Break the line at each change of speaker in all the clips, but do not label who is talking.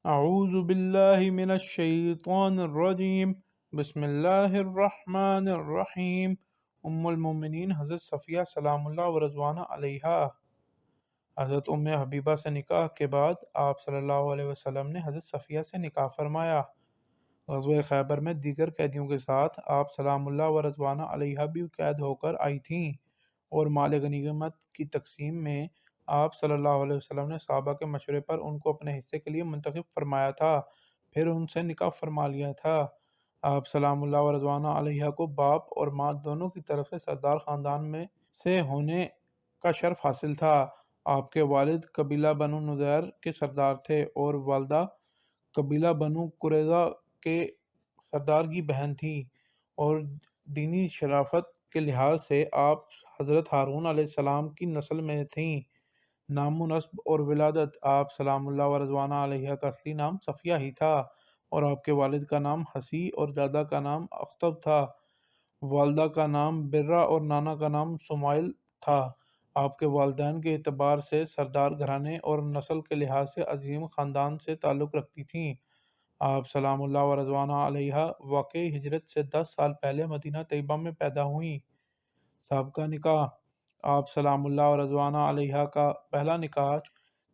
اعوذ باللہ من الشیطان الرجیم، بسم اللہ الرحمن الرحیم۔ المومنین حضرت صفیہ سلام اللہ و رضوانہ علیہا۔ حضرت حبیبہ سے نکاح کے بعد آپ صلی اللہ علیہ وسلم نے حضرت صفیہ سے نکاح فرمایا۔ غزوہ خیبر میں دیگر قیدیوں کے ساتھ آپ سلام اللہ و رضوانہ علیہا بھی قید ہو کر آئی تھیں، اور مال غنیمت کی تقسیم میں آپ صلی اللہ علیہ وسلم نے صحابہ کے مشورے پر ان کو اپنے حصے کے لیے منتخب فرمایا تھا، پھر ان سے نکاح فرما لیا تھا۔ آپ سلام اللہ و رضوانہ علیہا کو باپ اور ماں دونوں کی طرف سے سردار خاندان میں سے ہونے کا شرف حاصل تھا۔ آپ کے والد قبیلہ بنو نضیر کے سردار تھے، اور والدہ قبیلہ بنو قریظہ کے سردار کی بہن تھی، اور دینی شرافت کے لحاظ سے آپ حضرت ہارون علیہ السلام کی نسل میں تھیں۔ نام و نسب اور ولادت: آپ سلام اللہ و رضوانہ علیہا کا اصلی نام صفیہ ہی تھا، اور آپ کے والد کا نام حسی اور دادا کا نام اختب تھا۔ والدہ کا نام برہ اور نانا کا نام سمائل تھا۔ آپ کے والدین کے اعتبار سے سردار گھرانے اور نسل کے لحاظ سے عظیم خاندان سے تعلق رکھتی تھیں۔ آپ سلام اللہ و رضوانہ علیہا واقعی ہجرت سے 10 سال پہلے مدینہ طیبہ میں پیدا ہوئیں۔ سابقہ نکاح: آپ سلام اللہ و رضوانہ علیہا کا پہلا نکاح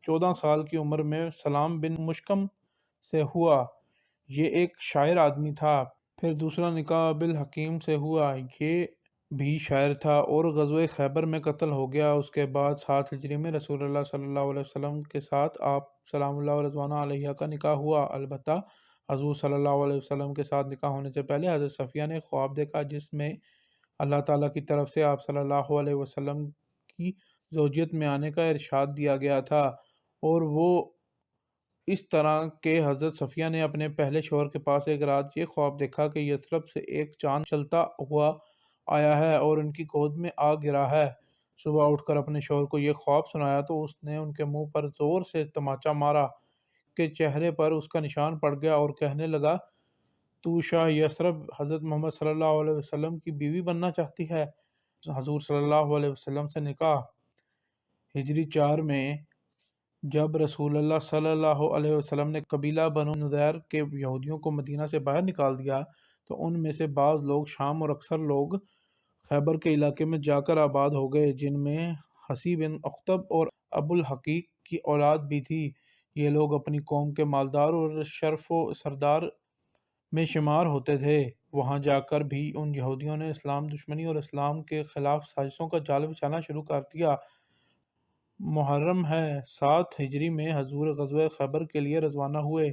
14 سال کی عمر میں سلام بن مشکم سے ہوا، یہ ایک شاعر آدمی تھا۔ پھر دوسرا نکاح بالحکیم سے ہوا، یہ بھی شاعر تھا اور غزوہ خیبر میں قتل ہو گیا۔ اس کے بعد 7 ہجری میں رسول اللہ صلی اللہ علیہ وسلم کے ساتھ آپ سلام اللہ و رضوانہ علیہا کا نکاح ہوا۔ البتہ حضور صلی اللہ علیہ وسلم کے ساتھ نکاح ہونے سے پہلے حضرت صفیہ نے خواب دیکھا، جس میں اللہ تعالیٰ کی طرف سے آپ صلی اللہ علیہ وسلم کی زوجیت میں آنے کا ارشاد دیا گیا تھا، اور وہ اس طرح کہ حضرت صفیہ نے اپنے پہلے شوہر کے پاس ایک رات یہ خواب دیکھا کہ یثرب سے ایک چاند چلتا ہوا آیا ہے اور ان کی گود میں آ گرا ہے۔ صبح اٹھ کر اپنے شوہر کو یہ خواب سنایا تو اس نے ان کے منہ پر زور سے تماچا مارا کہ چہرے پر اس کا نشان پڑ گیا، اور کہنے لگا، تو شاہ یثرب حضرت محمد صلی اللہ علیہ وسلم کی بیوی بننا چاہتی ہے؟ حضور صلی اللہ علیہ وسلم سے نکاح: ہجری 4 میں جب رسول اللہ صلی اللہ علیہ وسلم نے قبیلہ بنو نضیر کے یہودیوں کو مدینہ سے باہر نکال دیا تو ان میں سے بعض لوگ شام اور اکثر لوگ خیبر کے علاقے میں جا کر آباد ہو گئے، جن میں حسی بن اختب اور ابو الحقیق کی اولاد بھی تھی۔ یہ لوگ اپنی قوم کے مالدار اور شرف و سردار میں شمار ہوتے تھے۔ وہاں جا کر بھی ان یہودیوں نے اسلام دشمنی اور اسلام کے خلاف سازشوں کا جال بچھانا شروع کر دیا۔ محرم ہے 7 ہجری میں حضور غزوہ خیبر کے لیے روانہ ہوئے۔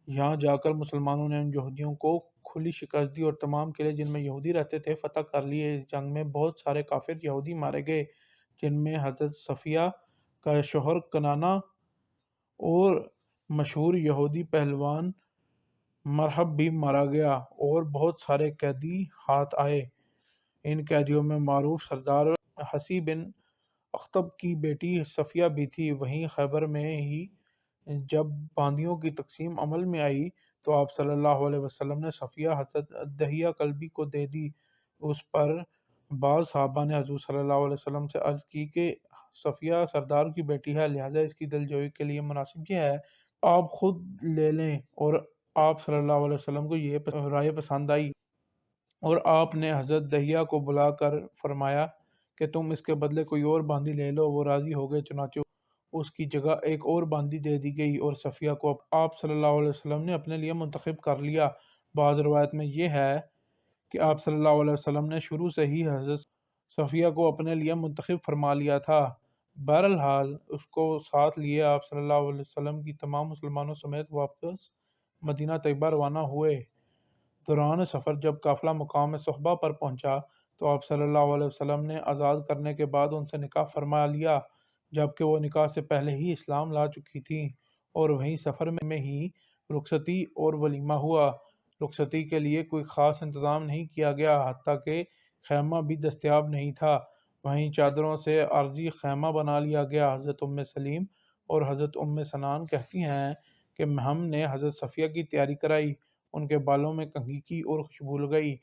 یہاں جا کر مسلمانوں نے ان یہودیوں کو کھلی شکست دی اور تمام قلعے جن میں یہودی رہتے تھے فتح کر لیے۔ اس جنگ میں بہت سارے کافر یہودی مارے گئے، جن میں حضرت صفیہ کا شوہر کنانہ اور مشہور یہودی پہلوان مرحب بھی مارا گیا، اور بہت سارے قیدی ہاتھ آئے۔ ان قیدیوں میں معروف سردار حسی بن اختب کی بیٹی صفیہ بھی تھی۔ وہیں خیبر میں ہی جب باندیوں کی تقسیم عمل میں آئی تو آپ صلی اللہ علیہ وسلم نے صفیہ حضرت دہیہ کلبی کو دے دی۔ اس پر بعض صحابہ نے حضور صلی اللہ علیہ وسلم سے عرض کی کہ صفیہ سردار کی بیٹی ہے، لہٰذا اس کی دلجوئی کے لیے مناسب یہ ہے آپ خود لے لیں، اور آپ صلی اللہ علیہ وسلم کو یہ رائے پسند آئی، اور آپ نے حضرت دہیہ کو بلا کر فرمایا کہ تم اس کے بدلے کوئی اور باندی لے لو۔ وہ راضی ہو گئے، چنانچہ اس کی جگہ ایک اور باندی دے دی گئی، اور صفیہ کو آپ صلی اللہ علیہ وسلم نے اپنے لیے منتخب کر لیا۔ بعض روایت میں یہ ہے کہ آپ صلی اللہ علیہ وسلم نے شروع سے ہی حضرت صفیہ کو اپنے لیے منتخب فرما لیا تھا۔ بہرحال اس کو ساتھ لیے آپ صلی اللہ علیہ وسلم کی تمام مسلمانوں سمیت واپس مدینہ طیبہ روانہ ہوئے۔ دوران سفر جب قافلہ مقام صحبہ پر پہنچا تو آپ صلی اللہ علیہ وسلم نے آزاد کرنے کے بعد ان سے نکاح فرما لیا، جبکہ وہ نکاح سے پہلے ہی اسلام لا چکی تھیں، اور وہیں سفر میں ہی رخصتی اور ولیمہ ہوا۔ رخصتی کے لیے کوئی خاص انتظام نہیں کیا گیا، حتیٰ کہ خیمہ بھی دستیاب نہیں تھا، وہیں چادروں سے عارضی خیمہ بنا لیا گیا۔ حضرت سلیم اور حضرت سنان کہتی ہیں کہ ہم نے حضرت صفیہ کی تیاری کرائی، ان کے بالوں میں کنگھی کی اور خوشبو لگائی۔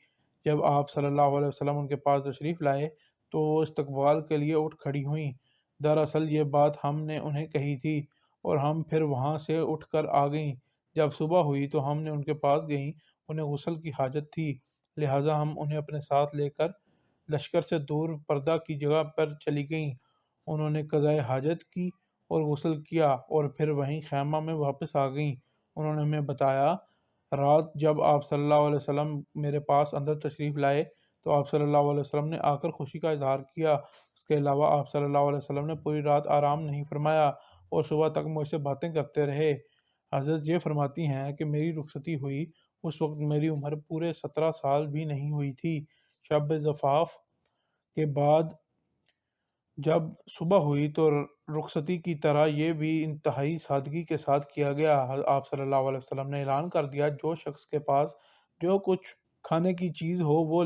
جب آپ صلی اللہ علیہ وسلم ان کے پاس تشریف لائے تو وہ استقبال کے لیے اٹھ کھڑی ہوئیں۔ دراصل یہ بات ہم نے انہیں کہی تھی، اور ہم پھر وہاں سے اٹھ کر آ گئیں۔ جب صبح ہوئی تو ہم نے ان کے پاس گئیں، انہیں غسل کی حاجت تھی، لہٰذا ہم انہیں اپنے ساتھ لے کر لشکر سے دور پردہ کی جگہ پر چلی گئیں۔ انہوں نے قضائے حاجت کی اور غسل کیا اور پھر وہیں خیمہ میں واپس آ گئیں۔ انہوں نے ہمیں بتایا، رات جب آپ صلی اللہ علیہ وسلم میرے پاس اندر تشریف لائے تو آپ صلی اللہ علیہ وسلم نے آ کر خوشی کا اظہار کیا۔ اس کے علاوہ آپ صلی اللہ علیہ وسلم نے پوری رات آرام نہیں فرمایا اور صبح تک مجھ سے باتیں کرتے رہے۔ حضرت یہ فرماتی ہیں کہ میری رخصتی ہوئی، اس وقت میری عمر پورے 17 سال بھی نہیں ہوئی تھی۔ شب زفاف کے بعد جب صبح ہوئی تو رخصتی کی طرح یہ بھی انتہائی سادگی کے ساتھ کیا گیا۔ آپ صلی اللہ علیہ وسلم نے اعلان کر دیا، جو شخص کے پاس جو کچھ کھانے کی چیز ہو وہ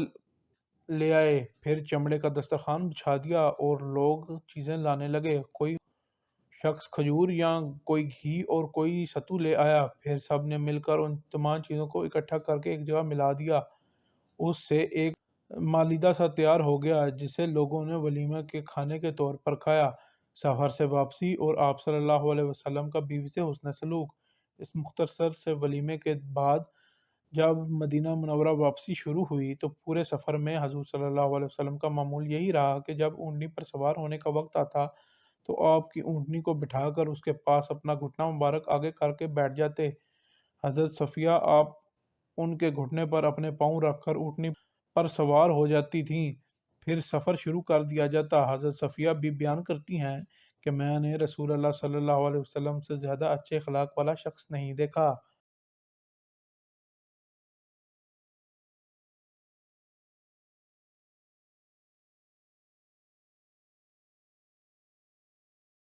لے آئے۔ پھر چمڑے کا دسترخوان بچھا دیا اور لوگ چیزیں لانے لگے۔ کوئی شخص کھجور یا کوئی گھی اور کوئی ستو لے آیا۔ پھر سب نے مل کر ان تمام چیزوں کو اکٹھا کر کے ایک جگہ ملا دیا۔ اس سے ایک مالیدہ سا تیار ہو گیا جسے لوگوں نے ولیمہ کے کھانے کے طور پر کھایا۔ سفر سے واپسی اور آپ صلی اللہ علیہ وسلم کا بیوی سے حسن سلوک۔ اس مختصر سے ولیمے کے بعد جب مدینہ منورہ واپسی شروع ہوئی تو پورے سفر میں حضور صلی اللہ علیہ وسلم کا معمول یہی رہا کہ جب اونٹنی پر سوار ہونے کا وقت آتا تو آپ کی اونٹنی کو بٹھا کر اس کے پاس اپنا گھٹنا مبارک آگے کر کے بیٹھ جاتے۔ حضرت صفیہ آپ ان کے گھٹنے پر اپنے پاؤں رکھ کر اونٹنی پر سوار ہو جاتی تھیں، پھر سفر شروع کر دیا جاتا۔ حضرت صفیہ بھی بیان کرتی ہیں کہ میں نے رسول اللہ صلی اللہ علیہ وسلم سے زیادہ اچھے اخلاق والا شخص نہیں دیکھا۔